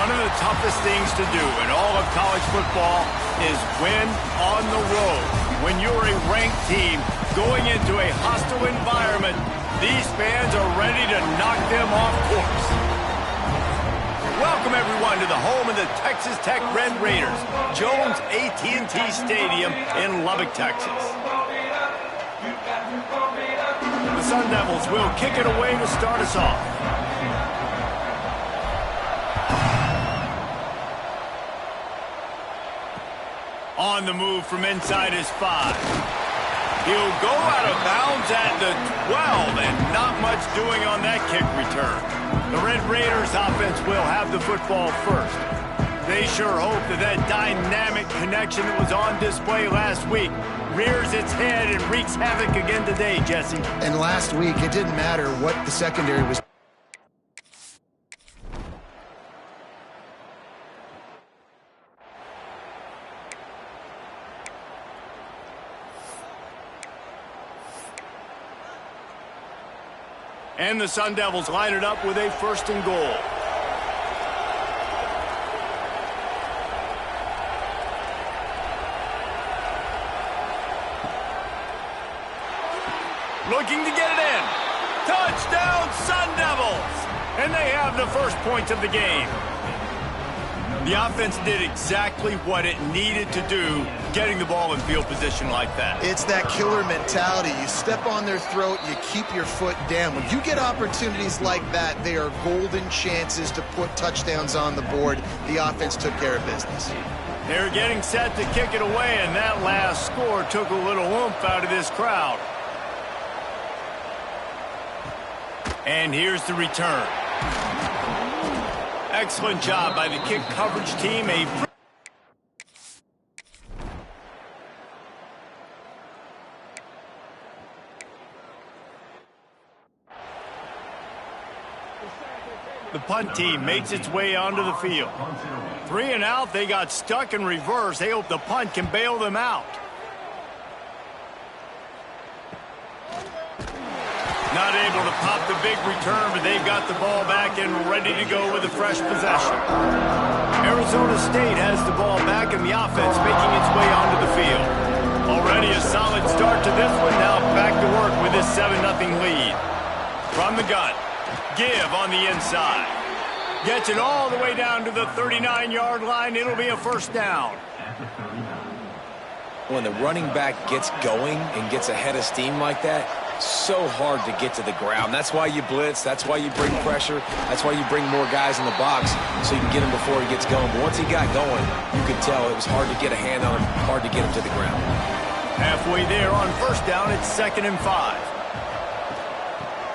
One of the toughest things to do in all of college football is win on the road. When you're a ranked team going into a hostile environment, these fans are ready to knock them off course. Welcome, everyone, to the home of the Texas Tech Red Raiders, Jones AT&T Stadium in Lubbock, Texas. The Sun Devils will kick it away to start us off. On the move from inside his 5. He'll go out of bounds at the 12, and not much doing on that kick return. The Red Raiders offense will have the football first. They sure hope that that dynamic connection that was on display last week rears its head and wreaks havoc again today, Jesse. And last week, it didn't matter what the secondary was. And the Sun Devils line it up with a 1st and goal. Looking to get it in. Touchdown, Sun Devils! And they have the first points of the game. The offense did exactly what it needed to do, getting the ball in field position like that. It's that killer mentality. You step on their throat, you keep your foot down. When you get opportunities like that, they are golden chances to put touchdowns on the board. The offense took care of business. They're getting set to kick it away, and that last score took a little oomph out of this crowd. And here's the return. Excellent job by the kick coverage team. The punt team makes its way onto the field. 3 and out, they got stuck in reverse. They hope the punt can bail them out. Not able to pop the big return, but they've got the ball back and ready to go with a fresh possession. Arizona State has the ball back and the offense making its way onto the field. Already a solid start to this one. Now back to work with this 7-0 lead. From the gun, give on the inside. Gets it all the way down to the 39-yard line. It'll be a 1st down. When the running back gets going and gets ahead of steam like that, so hard to get to the ground. That's why you blitz. That's why you bring pressure. That's why you bring more guys in the box so you can get him before he gets going. But once he got going, you could tell it was hard to get a hand on him, hard to get him to the ground. Halfway there on 1st down, it's 2nd and 5.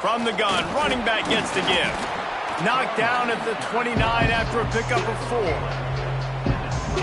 From the gun, running back gets the give. Knocked down at the 29 after a pickup of 4.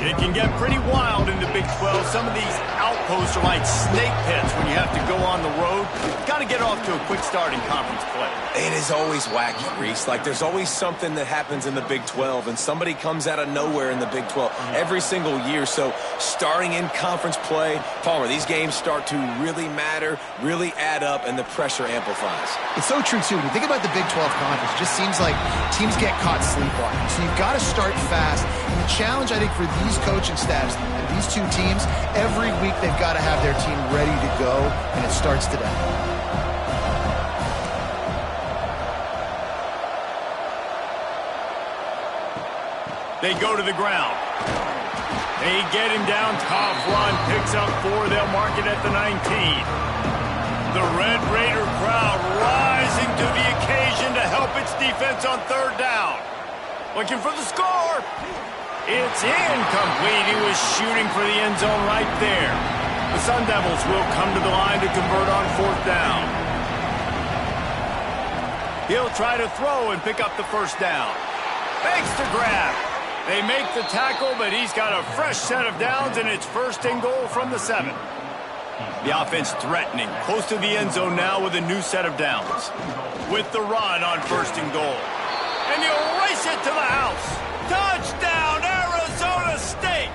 It can get pretty wild in the Big 12. Some of these outposts are like snake pits when you have to go on the road. You've got to get off to a quick start in conference play. It is always wacky, Reese. Like, there's always something that happens in the Big 12, and somebody comes out of nowhere in the Big 12 every single year. So starting in conference play, Palmer, these games start to really matter, really add up, and the pressure amplifies. It's so true, too. When you think about the Big 12 conference, it just seems like teams get caught sleepwalking. So you've got to start fast. And the challenge, I think, for these coaching staffs and these two teams, every week they've got to have their team ready to go, and it starts today. They go to the ground. They get him down. Tough run. Picks up 4. They'll mark it at the 19. The Red Raider crowd rising to the occasion to help its defense on 3rd down. Looking for the score. It's incomplete. He was shooting for the end zone right there. The Sun Devils will come to the line to convert on 4th down. He'll try to throw and pick up the 1st down. Fakes to grab. They make the tackle, but he's got a fresh set of downs, and it's 1st and goal from the 7. The offense threatening, close to the end zone now with a new set of downs. With the run on 1st and goal. And he'll race it to the house. Touchdown, Arizona State!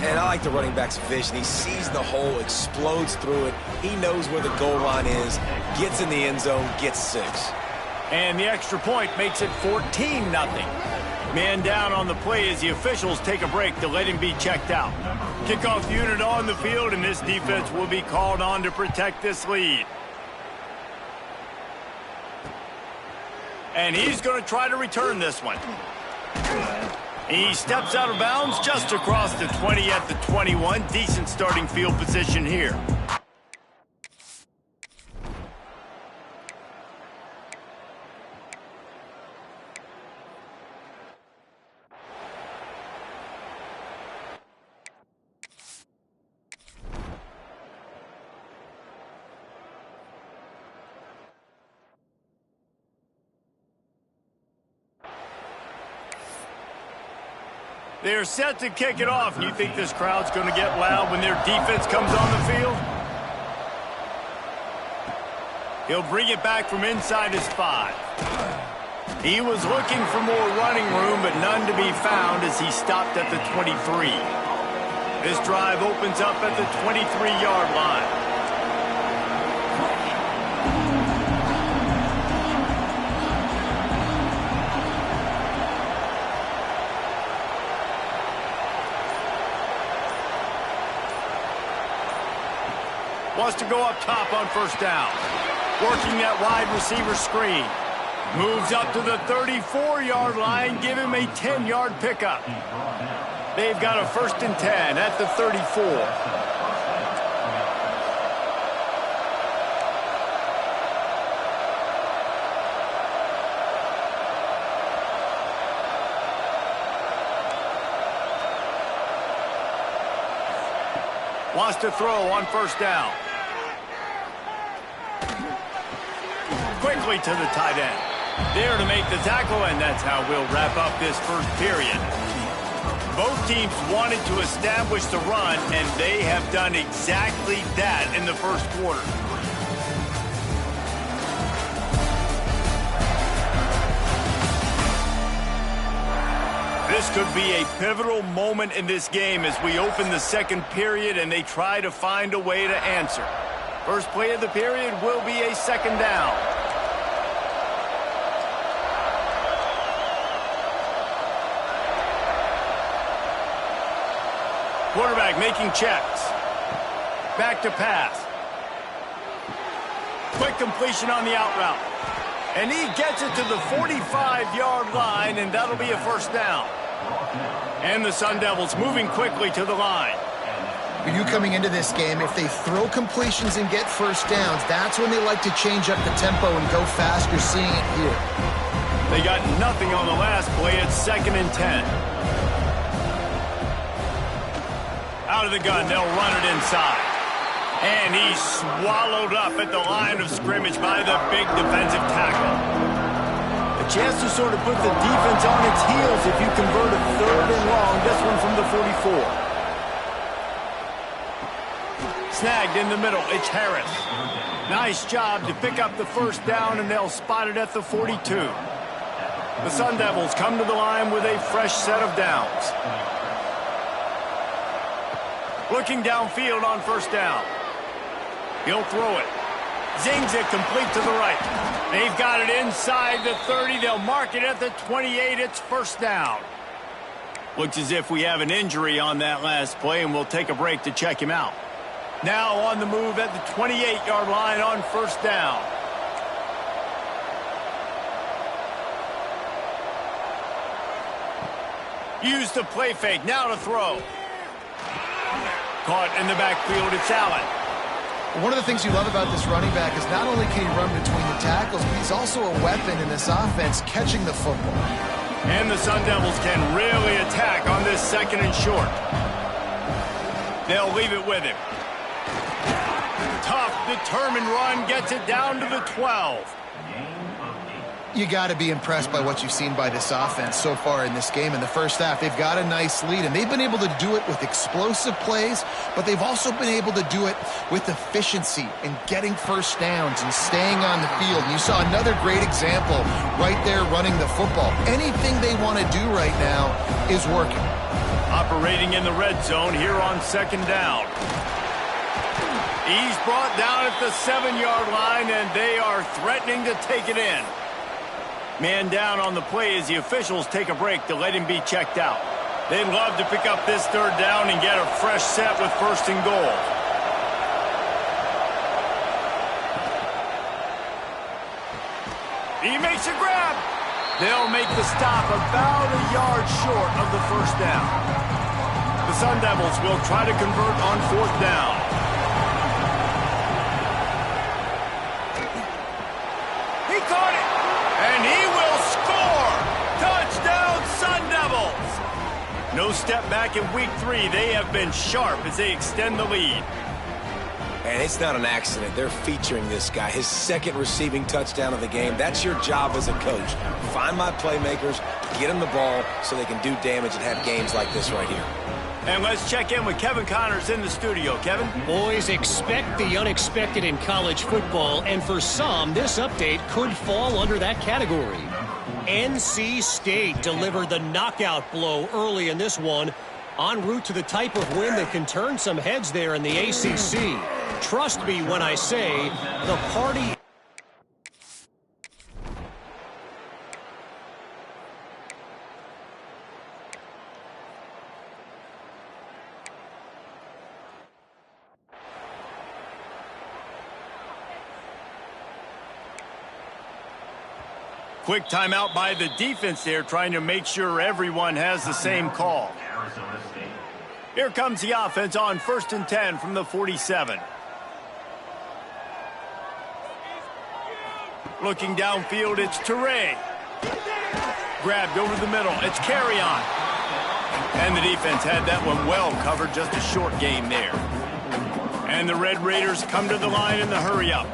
And I like the running back's vision. He sees the hole, explodes through it. He knows where the goal line is, gets in the end zone, gets 6. And the extra point makes it 14-0. Man down on the play as the officials take a break to let him be checked out. Kickoff unit on the field, and this defense will be called on to protect this lead. And he's going to try to return this one. He steps out of bounds just across the 20 at the 21. Decent starting field position here. They're set to kick it off. You think this crowd's going to get loud when their defense comes on the field? He'll bring it back from inside his 5. He was looking for more running room, but none to be found as he stopped at the 23. This drive opens up at the 23-yard line. Wants to go up top on first down. Working that wide receiver screen. Moves up to the 34-yard line. Give him a 10-yard pickup. They've got a 1st and 10 at the 34. Wants to throw on first down. Quickly to the tight end. There to make the tackle, and that's how we'll wrap up this first period. Both teams wanted to establish the run, and they have done exactly that in the first quarter. This could be a pivotal moment in this game as we open the second period and they try to find a way to answer. First play of the period will be a 2nd down. Quarterback making checks. Back to pass. Quick completion on the out route. And he gets it to the 45-yard line, and that'll be a 1st down. And the Sun Devils moving quickly to the line. For you coming into this game, if they throw completions and get 1st downs, that's when they like to change up the tempo and go fast. You're seeing it here. They got nothing on the last play. It's 2nd and 10. Out of the gun, they'll run it inside. And he's swallowed up at the line of scrimmage by the big defensive tackle. A chance to sort of put the defense on its heels if you convert a 3rd and long. This one from the 44. Snagged in the middle. It's Harris. Nice job to pick up the 1st down, and they'll spot it at the 42. The Sun Devils come to the line with a fresh set of downs. Looking downfield on 1st down. He'll throw it. Zings it complete to the right. They've got it inside the 30. They'll mark it at the 28. It's 1st down. Looks as if we have an injury on that last play, and we'll take a break to check him out. Now on the move at the 28-yard line on 1st down. Use the play fake. Now to throw. Caught in the backfield. It's Allen. One of the things you love about this running back is not only can he run between the tackles, but he's also a weapon in this offense, catching the football. And the Sun Devils can really attack on this 2nd and short. They'll leave it with him. Tough, determined run, gets it down to the 12. You got to be impressed by what you've seen by this offense so far in this game. In the first half, they've got a nice lead, and they've been able to do it with explosive plays, but they've also been able to do it with efficiency and getting 1st downs and staying on the field. And you saw another great example right there running the football. Anything they want to do right now is working. Operating in the red zone here on 2nd down. He's brought down at the 7-yard line, and they are threatening to take it in. Man down on the play as the officials take a break to let him be checked out. They'd love to pick up this third down and get a fresh set with 1st and goal. He makes a grab. They'll make the stop about a yard short of the 1st down. The Sun Devils will try to convert on 4th down. He caught it, and he will score! Touchdown, Sun Devils! No step back in week 3. They have been sharp as they extend the lead. And it's not an accident. They're featuring this guy. His 2nd receiving touchdown of the game. That's your job as a coach. Find my playmakers, get them the ball so they can do damage and have games like this right here. And let's check in with Kevin Connors in the studio. Kevin? Boys, expect the unexpected in college football, and for some, this update could fall under that category. NC State delivered the knockout blow early in this one, en route to the type of win that can turn some heads there in the ACC. Trust me when I say the party. Quick timeout by the defense there, trying to make sure everyone has the same call. Here comes the offense on 1st and 10 from the 47. Looking downfield, it's Teray. Grabbed over the middle, it's Carry-On. And the defense had that one well covered, just a short game there. And the Red Raiders come to the line in the hurry-up.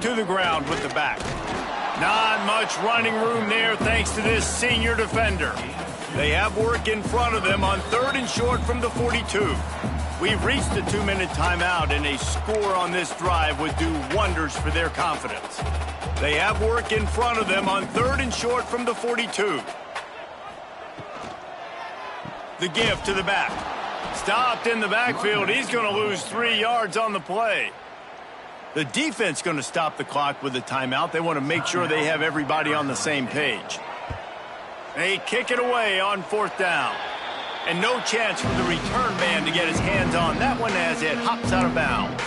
To the ground with the back. Not much running room there thanks to this senior defender. They have work in front of them on 3rd and short from the 42. We've reached the 2-minute timeout, and a score on this drive would do wonders for their confidence. They have work in front of them on 3rd and short from the 42. The give to the back. Stopped in the backfield. He's going to lose 3 yards on the play. The defense going to stop the clock with a timeout. They want to make sure they have everybody on the same page. They kick it away on 4th down. And no chance for the return man to get his hands on that one as it hops out of bounds.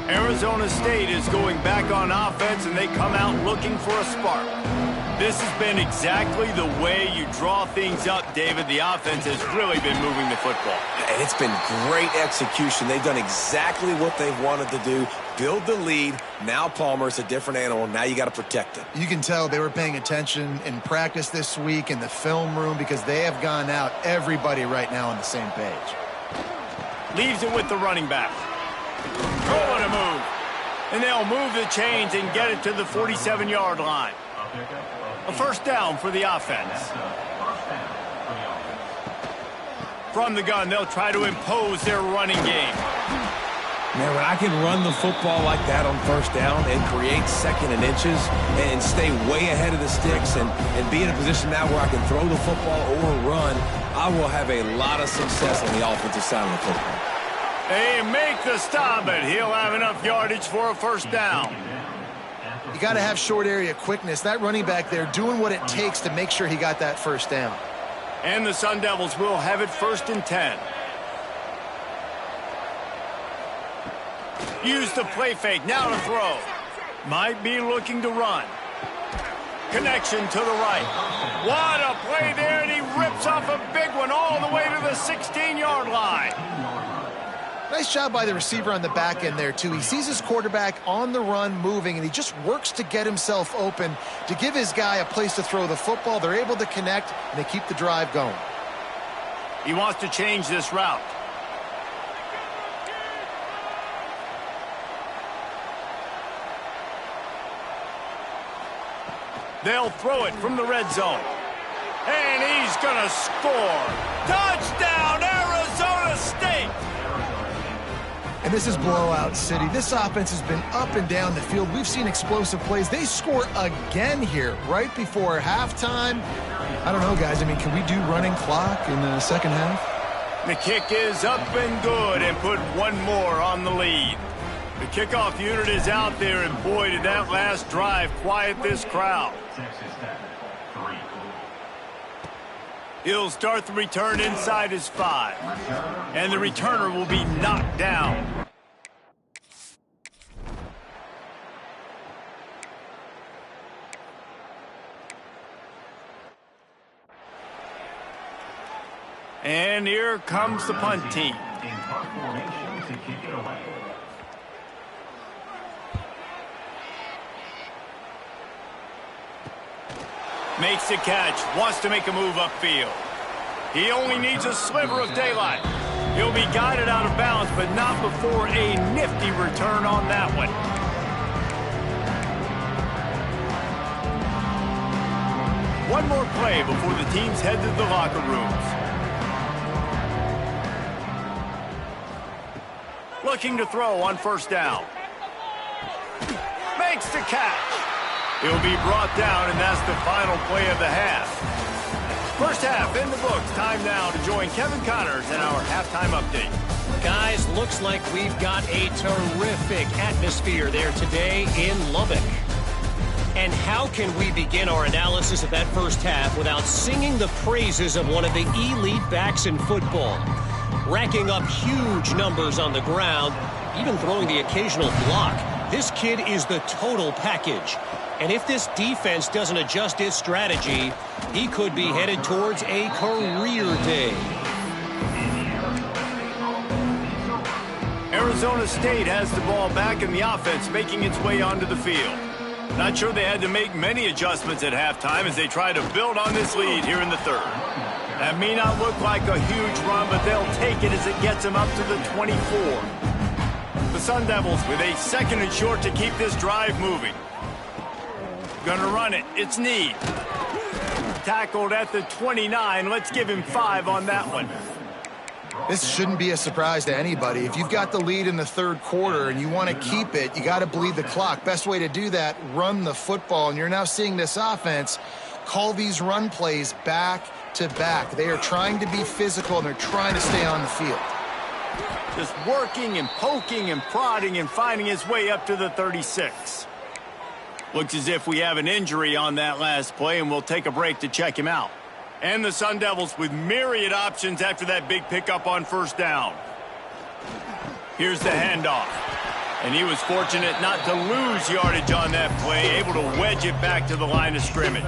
Arizona State is going back on offense, and they come out looking for a spark. This has been exactly the way you draw things up, David. The offense has really been moving the football. And it's been great execution. They've done exactly what they've wanted to do. Build the lead. Now Palmer's a different animal. Now you got to protect it. You can tell they were paying attention in practice this week in the film room because they have gone out, everybody right now on the same page. Leaves it with the running back. Oh, what a move. And they'll move the chains and get it to the 47-yard line. A 1st down for the offense. From the gun, they'll try to impose their running game. Man, when I can run the football like that on 1st down and create 2nd and inches and stay way ahead of the sticks and be in a position now where I can throw the football or run, I will have a lot of success on the offensive side of the football. They make the stop, but he'll have enough yardage for a 1st down. You got to have short area quickness. That running back there doing what it takes to make sure he got that 1st down. And the Sun Devils will have it 1st and 10. Use the play fake. Now to throw. Might be looking to run. Connection to the right. What a play there, and he rips off a big one all the way to the 16-yard line. Nice job by the receiver on the back end there, too. He sees his quarterback on the run moving, and he just works to get himself open to give his guy a place to throw the football. They're able to connect, and they keep the drive going. He wants to change this route. They'll throw it from the red zone. And he's going to score. Touchdown, Arizona State! And this is blowout city. This offense has been up and down the field. We've seen explosive plays. They score again here right before halftime. I don't know, guys. I mean, can we do running clock in the 2nd half? The kick is up and good and put one more on the lead. The kickoff unit is out there, and boy, did that last drive quiet this crowd. He'll start the return inside his 5. And the returner will be knocked down. And here comes the punt team. Makes the catch, wants to make a move upfield. He only needs a sliver of daylight. He'll be guided out of bounds, but not before a nifty return on that one. One more play before the teams head to the locker rooms. Looking to throw on first down. Makes the catch. He'll be brought down, and that's the final play of the half. First half in the books. Time now to join Kevin Connors in our halftime update. Guys, looks like we've got a terrific atmosphere there today in Lubbock. And how can we begin our analysis of that first half without singing the praises of one of the elite backs in football? Racking up huge numbers on the ground, even throwing the occasional block. This kid is the total package. And if this defense doesn't adjust its strategy, he could be headed towards a career day. Arizona State has the ball back in the offense, making its way onto the field. Not sure they had to make many adjustments at halftime as they try to build on this lead here in the third. That may not look like a huge run, but they'll take it as it gets them up to the 24. The Sun Devils with a 2nd and short to keep this drive moving. Gonna run it. It's Need. Tackled at the 29. Let's give him 5 on that one. This shouldn't be a surprise to anybody. If you've got the lead in the third quarter and you want to keep it, you got to bleed the clock. Best way to do that, run the football. And you're now seeing this offense call these run plays back to back. They are trying to be physical, and they're trying to stay on the field. Just working and poking and prodding and finding his way up to the 36. Looks as if we have an injury on that last play, and we'll take a break to check him out. And the Sun Devils with myriad options after that big pickup on first down. Here's the handoff. And he was fortunate not to lose yardage on that play, able to wedge it back to the line of scrimmage.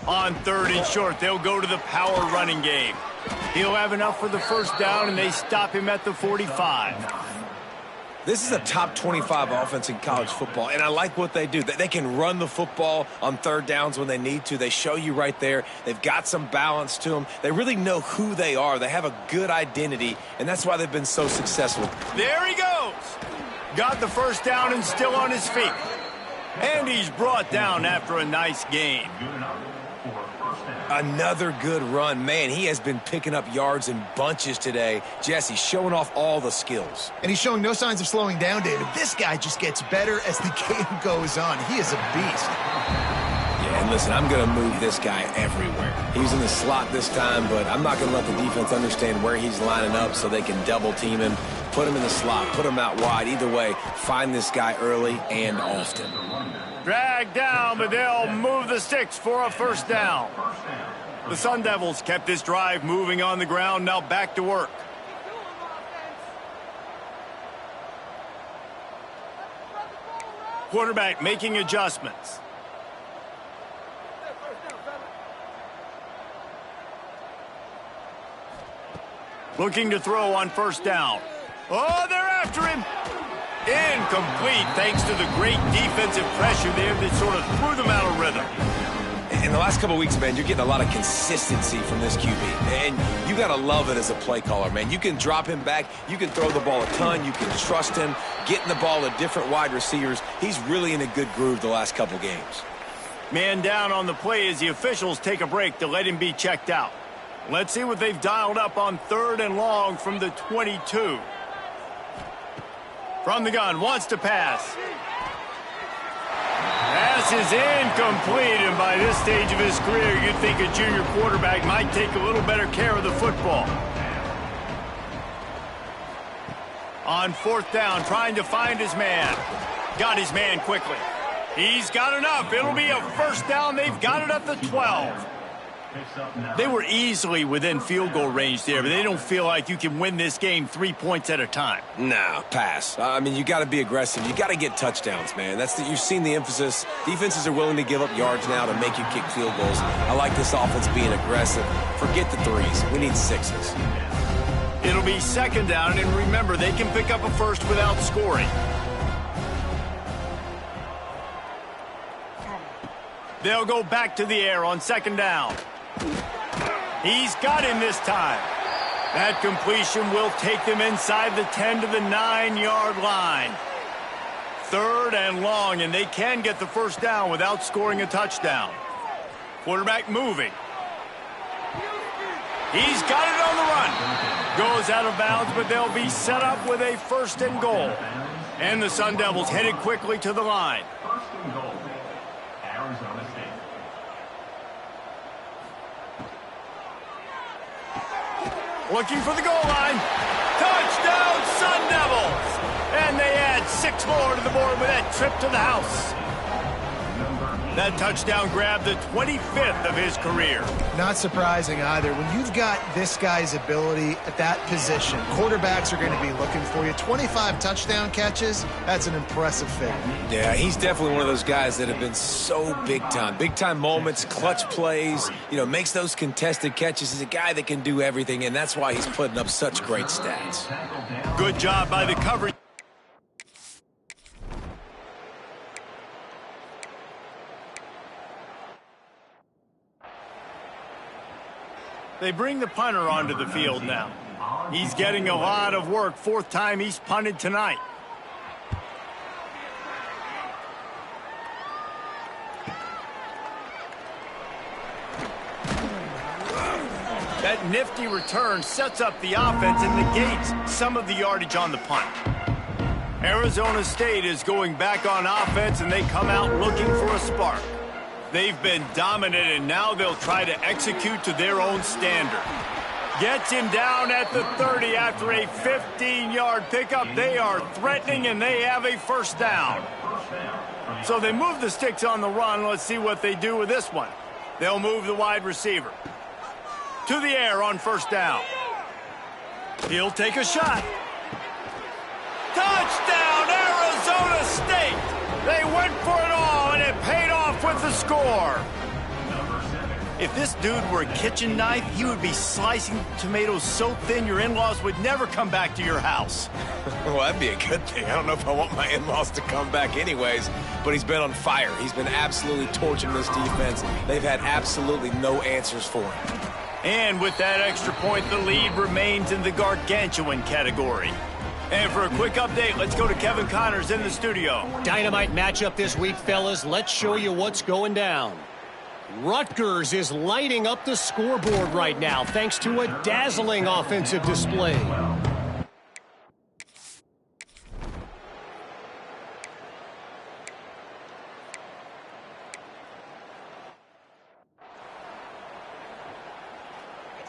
On 3rd and short, they'll go to the power running game. He'll have enough for the first down, and they stop him at the 45. This is a top 25 offense in college football, and I like what they do. They can run the football on 3rd downs when they need to. They show you right there. They've got some balance to them. They really know who they are. They have a good identity, and that's why they've been so successful. There he goes. Got the first down and still on his feet. And he's brought down after a nice gain. Another good run. Man, he has been picking up yards in bunches today. Jesse showing off all the skills. And he's showing no signs of slowing down, David. This guy just gets better as the game goes on. He is a beast. Yeah, and listen, I'm going to move this guy everywhere. He's in the slot this time, but I'm not going to let the defense understand where he's lining up so they can double team him, put him in the slot, put him out wide. Either way, find this guy early and often. Dragged down, but they'll move the sticks for a first down. The Sun Devils kept this drive moving on the ground, now back to work. Quarterback making adjustments. Looking to throw on first down. Oh, they're after him. Incomplete thanks to the great defensive pressure there that sort of threw them out of rhythm. In the last couple of weeks, man, you're getting a lot of consistency from this QB. And you got to love it as a play caller, man. You can drop him back. You can throw the ball a ton. You can trust him, getting the ball to different wide receivers. He's really in a good groove the last couple games. Man down on the play as the officials take a break to let him be checked out. Let's see what they've dialed up on 3rd and long from the 22. From the gun, wants to pass. Pass is incomplete, and by this stage of his career, you'd think a junior quarterback might take a little better care of the football. On fourth down, trying to find his man. Got his man quickly. He's got enough. It'll be a first down. They've got it at the 12. They were easily within field goal range there, but they don't feel like you can win this game 3 points at a time. Nah, pass. I mean, you got to be aggressive. You got to get touchdowns, man. You've seen the emphasis. Defenses are willing to give up yards now to make you kick field goals. I like this offense being aggressive. Forget the threes. We need sixes. It'll be second down, and remember, they can pick up a first without scoring. They'll go back to the air on second down. He's got him this time. That completion will take them inside the 10 to the 9-yard line. Third and long, and they can get the first down without scoring a touchdown. Quarterback moving. He's got it on the run. Goes out of bounds, but they'll be set up with a first and goal. And the Sun Devils headed quickly to the line. First and goal, Arizona State. Looking for the goal line. Touchdown, Sun Devils! And they add 6 more to the board with that trip to the house. That touchdown grabbed the 25th of his career. Not surprising either. When you've got this guy's ability at that position, quarterbacks are going to be looking for you. 25 touchdown catches, that's an impressive figure. Yeah, he's definitely one of those guys that have been so big time. Big time moments, clutch plays, makes those contested catches. He's a guy that can do everything, and that's why he's putting up such great stats. Good job by the coverage. They bring the punter onto the field now. He's getting a lot of work. 4th time he's punted tonight. That nifty return sets up the offense and negates some of the yardage on the punt. Arizona State is going back on offense, and they come out looking for a spark. They've been dominant, and now they'll try to execute to their own standard. Gets him down at the 30 after a 15-yard pickup. They are threatening, and they have a first down. So they move the sticks on the run. Let's see what they do with this one. They'll move the wide receiver to the air on first down. He'll take a shot. Touchdown, Arizona State! They went for it all, and it paid off with the score. If this dude were a kitchen knife, he would be slicing tomatoes so thin your in-laws would never come back to your house. Well, that'd be a good thing. I don't know if I want my in-laws to come back anyways, but he's been on fire. He's been absolutely torching this defense. They've had absolutely no answers for him. And with that extra point, the lead remains in the gargantuan category. And for a quick update, let's go to Kevin Connors in the studio. Dynamite matchup this week, fellas. Let's show you what's going down. Rutgers is lighting up the scoreboard right now thanks to a dazzling offensive display.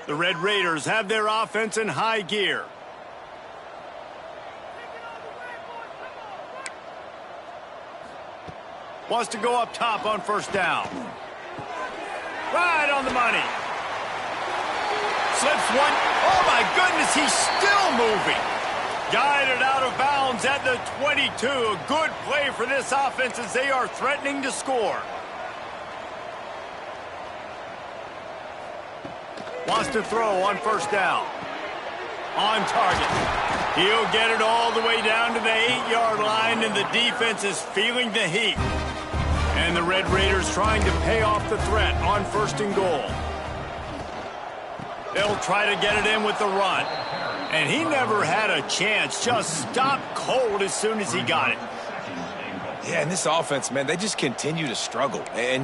The Red Raiders have their offense in high gear. Wants to go up top on first down. Right on the money. Slips one. Oh, my goodness, he's still moving. Guided out of bounds at the 22. A good play for this offense as they are threatening to score. Wants to throw on first down. On target. He'll get it all the way down to the 8-yard line, and the defense is feeling the heat. And the Red Raiders trying to pay off the threat on first and goal. They'll try to get it in with the run. And he never had a chance. Just stopped cold as soon as he got it. Yeah, and this offense, man, they just continue to struggle. And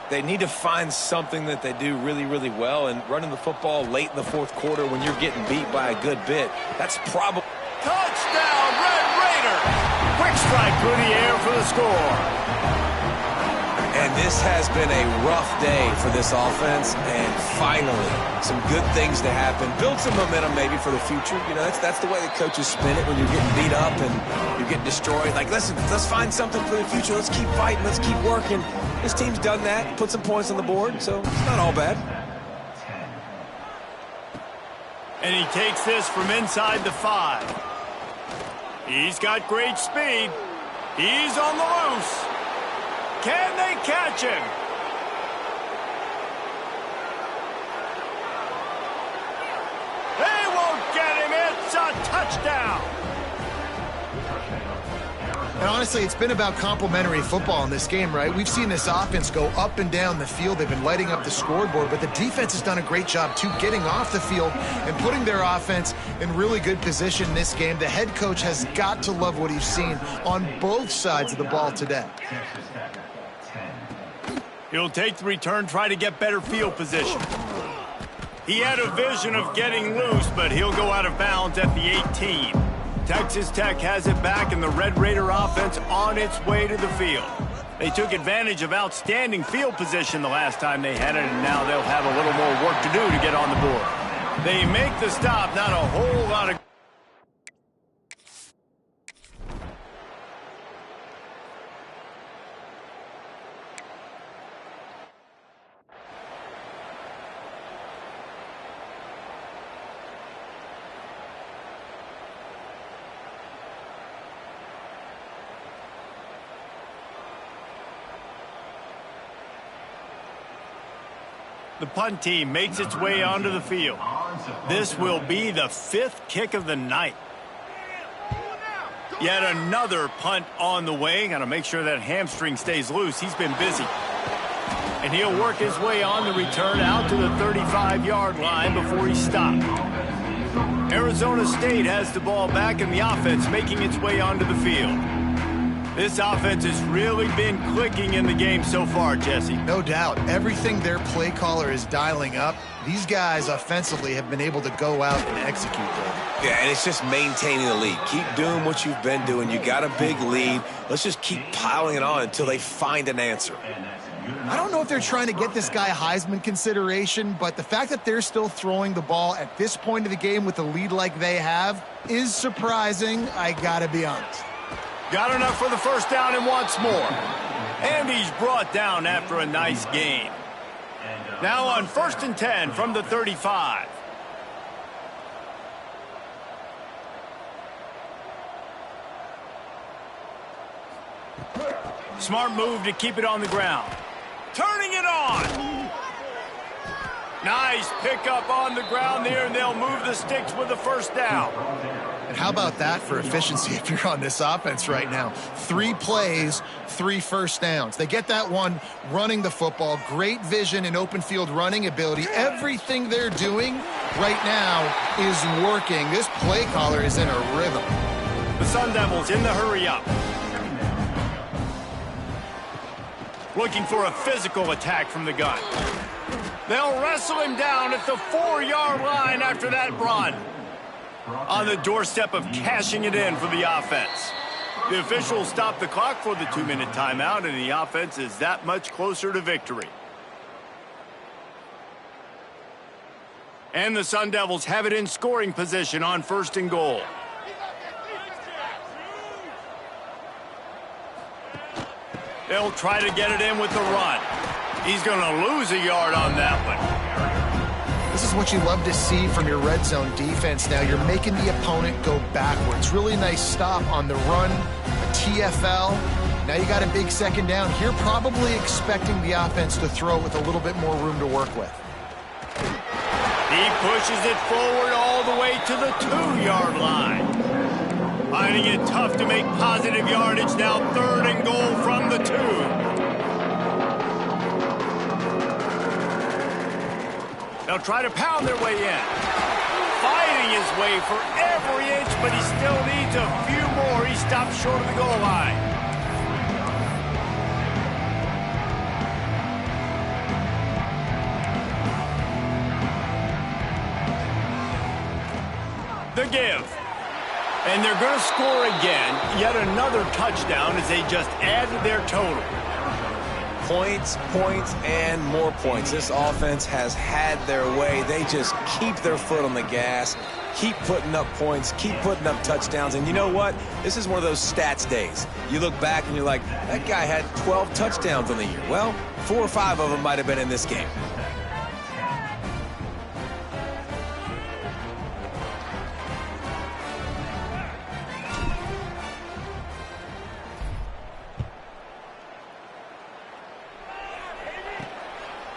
they need to find something that they do really, really well. And running the football late in the fourth quarter when you're getting beat by a good bit, that's probably... Touchdown, Red Raiders! Raider. Quick strike through the air for the score. And this has been a rough day for this offense, and finally, some good things to happen. Build some momentum maybe for the future. You know, that's the way the coaches spin it when you're getting beat up and you're getting destroyed. Like, listen, let's find something for the future. Let's keep fighting. Let's keep working. This team's done that, put some points on the board, so it's not all bad. And he takes this from inside the 5. He's got great speed. He's on the loose. Can they catch him? They won't get him. It's a touchdown. And honestly, it's been about complementary football in this game, right? We've seen this offense go up and down the field. They've been lighting up the scoreboard, but the defense has done a great job, too, getting off the field and putting their offense in really good position in this game. The head coach has got to love what he's seen on both sides of the ball today. He'll take the return, try to get better field position. He had a vision of getting loose, but he'll go out of bounds at the 18. Texas Tech has it back, and the Red Raider offense on its way to the field. They took advantage of outstanding field position the last time they had it, and now they'll have a little more work to do to get on the board. They make the stop, not a whole lot of... The punt team makes its way onto the field. This will be the 5th kick of the night. Yet another punt on the way. Got to make sure that hamstring stays loose. He's been busy. And he'll work his way on the return out to the 35-yard line before he's stopped. Arizona State has the ball back, and the offense making its way onto the field. This offense has really been clicking in the game so far, Jesse. No doubt. Everything their play caller is dialing up, these guys offensively have been able to go out and execute them. Yeah, and it's just maintaining the lead. Keep doing what you've been doing. You got a big lead. Let's just keep piling it on until they find an answer. I don't know if they're trying to get this guy Heisman consideration, but the fact that they're still throwing the ball at this point of the game with a lead like they have is surprising, I gotta be honest. Got enough for the first down and wants more. And he's brought down after a nice gain. Now on 1st and 10 from the 35. Smart move to keep it on the ground. Turning it on. Nice pickup on the ground there, and they'll move the sticks with the first down. And how about that for efficiency if you're on this offense right now? 3 plays, 3 first downs. They get that one running the football. Great vision and open field running ability. Everything they're doing right now is working. This play caller is in a rhythm. The Sun Devils in the hurry up. Looking for a physical attack from the gun. They'll wrestle him down at the 4-yard line after that run. On the doorstep of cashing it in for the offense. The officials stop the clock for the 2-minute timeout, and the offense is that much closer to victory. And the Sun Devils have it in scoring position on 1st and goal. They'll try to get it in with the run. He's going to lose a yard on that one. This is what you love to see from your red zone defense now. You're making the opponent go backwards. Really nice stop on the run, a TFL. Now you got a big 2nd down. Here probably expecting the offense to throw with a little bit more room to work with. He pushes it forward all the way to the 2-yard line. Finding it tough to make positive yardage now. 3rd and goal from the 2. They'll try to pound their way in. Fighting his way for every inch, but he still needs a few more. He stops short of the goal line. The give. And they're going to score again. Yet another touchdown as they just added their total. Points, points, and more points. This offense has had their way. They just keep their foot on the gas, keep putting up points, keep putting up touchdowns. And you know what? This is one of those stats days. You look back and you're like, that guy had 12 touchdowns on the year. Well, 4 or 5 of them might have been in this game.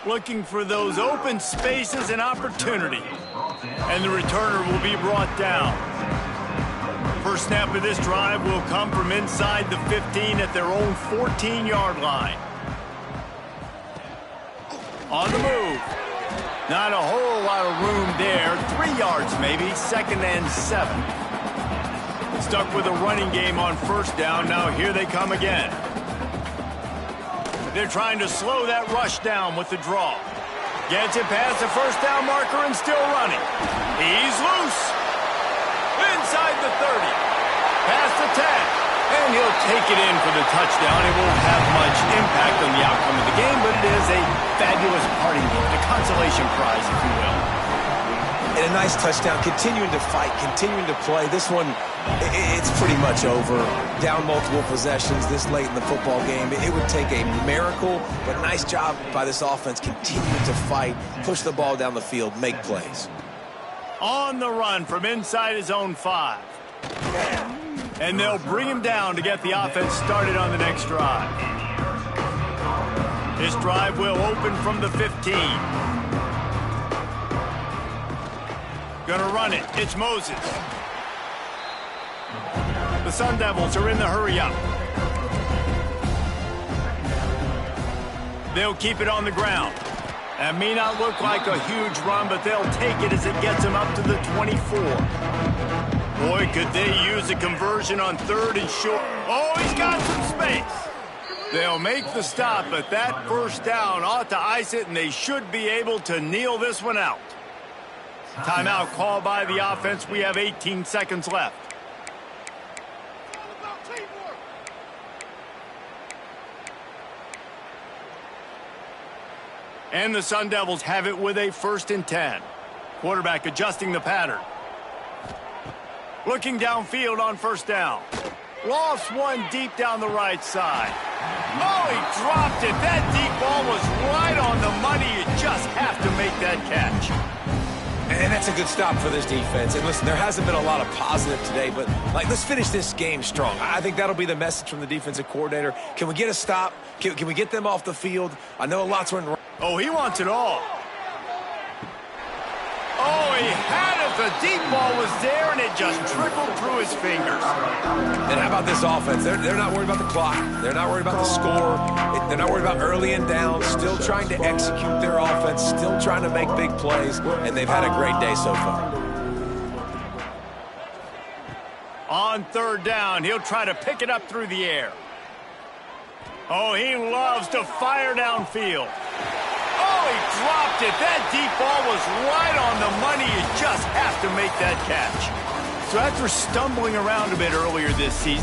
Looking for those open spaces and opportunity. And the returner will be brought down. First snap of this drive will come from inside the 15 at their own 14-yard line. On the move. Not a whole lot of room there. 3 yards maybe, 2nd and 7. Stuck with a running game on first down. Now here they come again. They're trying to slow that rush down with the draw. Gets it past the first down marker and still running. He's loose. Inside the 30. Past the 10. And he'll take it in for the touchdown. It won't have much impact on the outcome of the game, but it is a fabulous parting gift, a consolation prize, if you will. And a nice touchdown, continuing to fight, continuing to play. This one, it's pretty much over. Down multiple possessions this late in the football game. It would take a miracle, but nice job by this offense continuing to fight, push the ball down the field, make plays. On the run from inside his own 5. And they'll bring him down to get the offense started on the next drive. This drive will open from the 15. Gonna run it. It's Moses. The Sun Devils are in the hurry-up. They'll keep it on the ground. That may not look like a huge run, but they'll take it as it gets them up to the 24. Boy, could they use a conversion on 3rd and short. Oh, he's got some space. They'll make the stop, but that first down ought to ice it, and they should be able to kneel this one out. Timeout called by the offense. We have 18 seconds left. And the Sun Devils have it with a 1st and 10. Quarterback adjusting the pattern. Looking downfield on first down. Lost one deep down the right side. Oh, he dropped it. That deep ball was right on the money. You just have to make that catch. And that's a good stop for this defense. And listen, there hasn't been a lot of positive today, but let's finish this game strong. I think that'll be the message from the defensive coordinator. Can we get a stop? Can we get them off the field? I know lots went wrong. Oh, he wants it all. Oh, he had it. The deep ball was there, and it just trickled through his fingers. And how about this offense? They're not worried about the clock. They're not worried about the score. They're not worried about early and down. Still trying to execute their offense. Still trying to make big plays. And they've had a great day so far. On 3rd down, he'll try to pick it up through the air. Oh, he loves to fire downfield. Oh, he dropped it. That deep ball was right on the money. You just have to make that catch. So after stumbling around a bit earlier this season,